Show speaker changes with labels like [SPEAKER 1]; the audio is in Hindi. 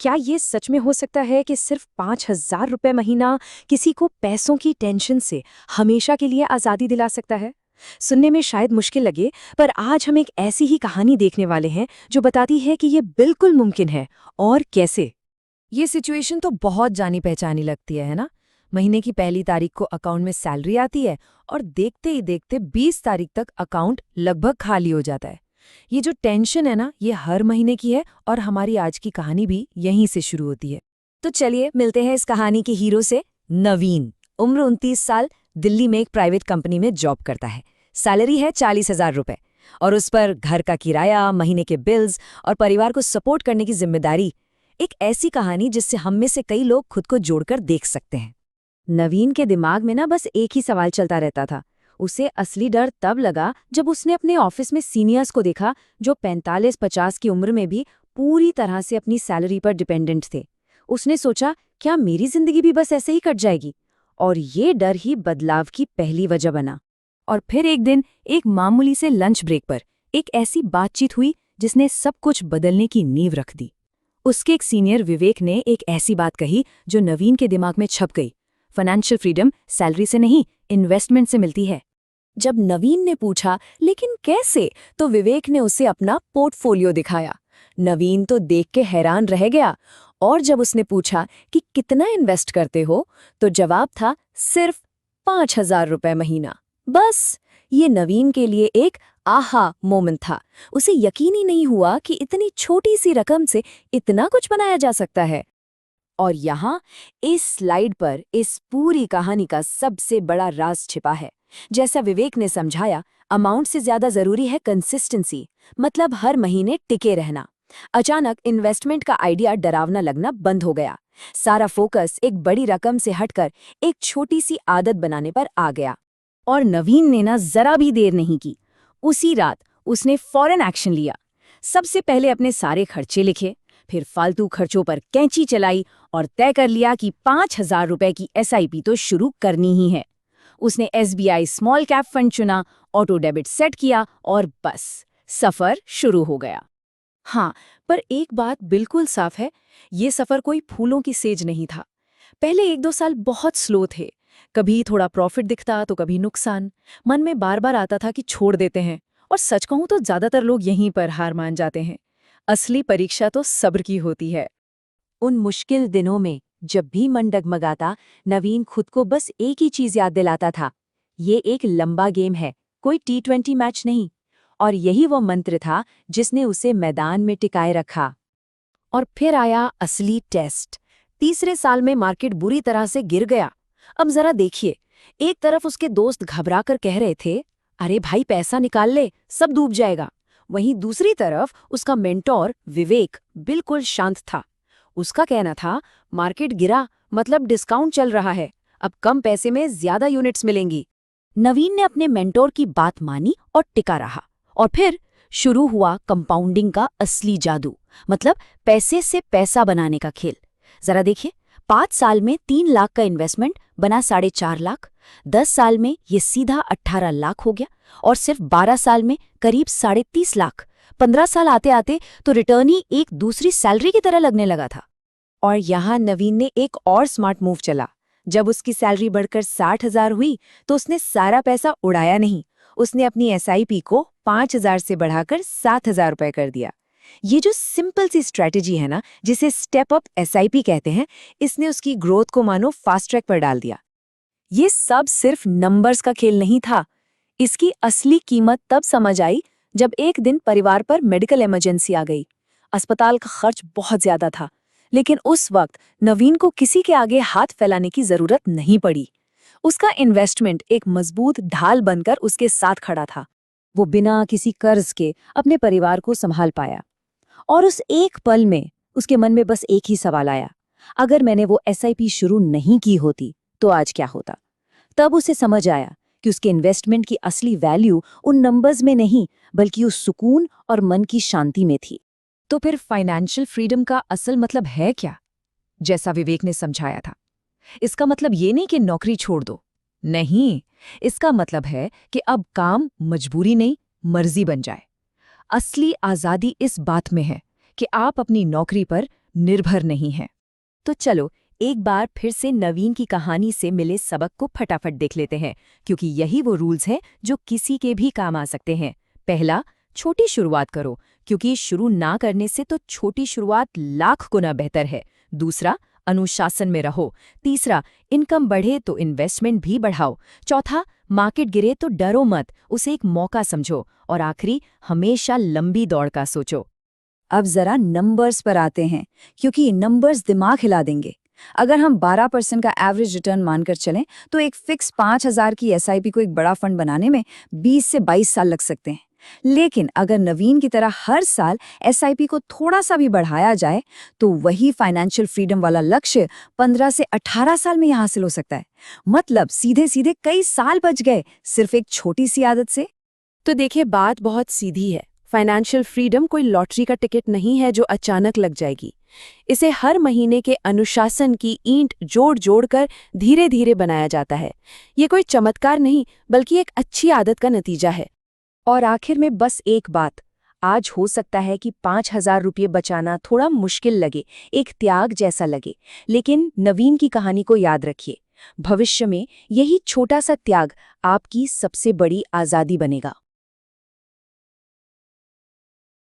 [SPEAKER 1] क्या ये सच में हो सकता है कि सिर्फ 5,000 रुपए महीना किसी को पैसों की टेंशन से हमेशा के लिए आज़ादी दिला सकता है? सुनने में शायद मुश्किल लगे, पर आज हम एक ऐसी ही कहानी देखने वाले हैं जो बताती है कि ये बिल्कुल मुमकिन है। और कैसे?
[SPEAKER 2] ये सिचुएशन तो बहुत जानी पहचानी लगती है ना। महीने की पहली तारीख को अकाउंट में सैलरी आती है और देखते ही देखते 20 तारीख तक अकाउंट लगभग खाली हो जाता है। ये जो टेंशन है ना, ये हर महीने की है और हमारी आज की कहानी भी यहीं से शुरू होती है।
[SPEAKER 1] तो चलिए मिलते हैं इस कहानी के हीरो से। नवीन, उम्र 29 साल, दिल्ली में एक प्राइवेट कंपनी में जॉब करता है। सैलरी है 40,000 रुपए और उस पर घर का किराया, महीने के बिल्स और परिवार को सपोर्ट करने की जिम्मेदारी। एक ऐसी कहानी जिससे हम में से कई लोग खुद को जोड़कर देख सकते हैं। नवीन के दिमाग में ना बस एक ही सवाल चलता रहता था। उसे असली डर तब लगा जब उसने अपने ऑफिस में सीनियर्स को देखा जो 45-50 की उम्र में भी पूरी तरह से अपनी सैलरी पर डिपेंडेंट थे। उसने सोचा, क्या मेरी जिंदगी भी बस ऐसे ही कट जाएगी? और ये डर ही बदलाव की पहली वजह बना। और फिर एक दिन एक मामूली से लंच ब्रेक पर एक ऐसी बातचीत हुई जिसने सब कुछ बदलने की नींव रख दी। उसके एक सीनियर विवेक ने एक ऐसी बात कही जो नवीन के दिमाग में छप गई। फाइनेंशियल फ्रीडम सैलरी से नहीं, इन्वेस्टमेंट से मिलती है। जब नवीन ने पूछा लेकिन कैसे, तो विवेक ने उसे अपना पोर्टफोलियो दिखाया। नवीन तो देख के हैरान रह गया। और जब उसने पूछा कि कितना इन्वेस्ट करते हो, तो जवाब था सिर्फ 5,000 रुपए महीना। बस ये नवीन के लिए एक आहा मोमेंट था। उसे यकीन ही नहीं हुआ कि इतनी छोटी सी रकम से इतना कुछ बनाया जा सकता है। और यहाँ इस स्लाइड पर इस पूरी कहानी का सबसे बड़ा राज छिपा है। जैसा विवेक ने समझाया, अमाउंट से ज्यादा जरूरी है कंसिस्टेंसी, मतलब हर महीने टिके रहना। अचानक इन्वेस्टमेंट का आइडिया डरावना लगना बंद हो गया। सारा फोकस एक बड़ी रकम से हटकर एक छोटी सी आदत बनाने पर आ गया। और नवीन ने ना जरा भी देर नहीं की। उसी रात उसने फौरन एक्शन लिया। सबसे पहले अपने सारे खर्चे लिखे, फिर फालतू खर्चों पर कैंची चलाई और तय कर लिया कि 5,000 रुपए की SIP तो शुरू करनी ही है। उसने SBI स्मॉल कैप फंड चुना, ऑटो डेबिट सेट किया और बस सफर शुरू हो गया। हाँ, पर एक बात बिल्कुल साफ है, ये सफर कोई फूलों की सेज नहीं था। पहले 1-2 साल बहुत स्लो थे। कभी थोड़ा प्रॉफिट दिखता तो कभी नुकसान। मन में बार बार आता था कि छोड़ देते हैं, और सच कहूं तो ज्यादातर लोग यहीं पर हार मान जाते हैं। असली परीक्षा तो सब्र की होती है। उन मुश्किल दिनों में जब भी मन डगमगाता, नवीन खुद को बस एक ही चीज याद दिलाता था, ये एक लंबा गेम है, कोई T20 मैच नहीं। और यही वो मंत्र था जिसने उसे मैदान में टिकाए रखा। और फिर आया असली टेस्ट। तीसरे साल में मार्केट बुरी तरह से गिर गया। अब जरा देखिए, एक तरफ उसके दोस्त घबरा कर कह रहे थे, अरे भाई पैसा निकाल ले, सब डूब जाएगा। वहीं दूसरी तरफ उसका मेंटोर विवेक बिल्कुल शांत था। उसका कहना था, मार्केट गिरा मतलब डिस्काउंट चल रहा है, अब कम पैसे में ज्यादा यूनिट्स मिलेंगी। नवीन ने अपने मेंटोर की बात मानी और टिका रहा। और फिर शुरू हुआ कंपाउंडिंग का असली जादू, मतलब पैसे से पैसा बनाने का खेल। जरा देखिए, 5 साल में 3 लाख का इन्वेस्टमेंट बना 4.5 लाख, 10 साल में ये सीधा 18 लाख हो गया, और सिर्फ 12 साल में करीब 30.5 लाख। 15 साल आते आते तो रिटर्न ही एक दूसरी सैलरी की तरह लगने लगा था। और यहाँ नवीन ने एक और स्मार्ट मूव चला। जब उसकी सैलरी बढ़कर 60,000 हुई, तो उसने सारा पैसा उड़ाया नहीं, उसने अपनी SIP को 5,000 से बढ़ाकर 7,000 रुपए कर दिया। ये जो सिंपल सी स्ट्रैटेजी है ना, जिसे स्टेप अप SIP कहते हैं, इसने उसकी ग्रोथ को मानो फास्ट ट्रैक पर डाल दिया। ये सब सिर्फ नंबर्स का खेल नहीं था। इसकी असली कीमत तब समझ आई जब एक दिन परिवार पर मेडिकल इमरजेंसी आ गई। अस्पताल का खर्च बहुत ज्यादा था, लेकिन उस वक्त नवीन को किसी के आगे हाथ फैलाने की जरूरत नहीं पड़ी। उसका इन्वेस्टमेंट एक मजबूत ढाल बनकर उसके साथ खड़ा था। वो बिना किसी कर्ज के अपने परिवार को संभाल पाया। और उस एक पल में उसके मन में बस एक ही सवाल आया, अगर मैंने वो SIP शुरू नहीं की होती तो आज क्या होता? तब उसे समझ आया कि उसके इन्वेस्टमेंट की असली वैल्यू उन नंबर्स में नहीं, बल्कि उस सुकून और मन की शांति में थी। तो फिर फाइनेंशियल फ्रीडम का असल मतलब है क्या? जैसा विवेक ने समझाया था, इसका मतलब ये नहीं कि नौकरी छोड़ दो, नहीं, इसका मतलब है कि अब काम मजबूरी नहीं, मर्जी बन जाए। असली आजादी इस बात में है कि आप अपनी नौकरी पर
[SPEAKER 2] निर्भर नहीं है।
[SPEAKER 1] तो चलो एक बार फिर से नवीन की कहानी से मिले सबक को फटाफट देख लेते हैं, क्योंकि यही वो रूल्स हैं जो किसी के भी काम आ सकते हैं। पहला, छोटी शुरुआत करो, क्योंकि शुरू ना करने से तो छोटी शुरुआत लाख गुना बेहतर है। दूसरा, अनुशासन में रहो। तीसरा, इनकम बढ़े तो इन्वेस्टमेंट भी बढ़ाओ। चौथा, मार्केट गिरे तो डरो मत, उसे एक मौका समझो। और आखिरी, हमेशा लंबी दौड़ का सोचो।
[SPEAKER 3] अब जरा नंबर्स पर आते हैं, क्योंकि नंबर्स दिमाग हिला देंगे। अगर हम 12% का एवरेज रिटर्न मानकर चलें तो एक फिक्स 5,000 की एसआईपी को एक बड़ा फंड बनाने में 20 से 22 साल लग सकते हैं। लेकिन अगर नवीन की तरह हर साल एसआईपी को थोड़ा सा भी बढ़ाया जाए तो वही फाइनेंशियल फ्रीडम वाला लक्ष्य 15 से 18 साल में ही हासिल हो सकता है। मतलब सीधे सीधे कई साल बच गए सिर्फ एक छोटी सी आदत से।
[SPEAKER 2] तो देखिए, बात बहुत सीधी है। फाइनेंशियल फ्रीडम कोई लॉटरी का टिकट नहीं है जो अचानक लग जाएगी। इसे हर महीने के अनुशासन की ईंट जोड़ जोड़ कर धीरे धीरे बनाया जाता है। ये कोई चमत्कार नहीं, बल्कि एक अच्छी आदत का नतीजा है।
[SPEAKER 1] और आखिर में बस एक बात, आज हो सकता है कि 5,000 रुपये बचाना थोड़ा मुश्किल लगे, एक त्याग जैसा लगे, लेकिन नवीन की कहानी को याद रखिए, भविष्य में यही छोटा सा त्याग आपकी सबसे बड़ी आज़ादी बनेगा।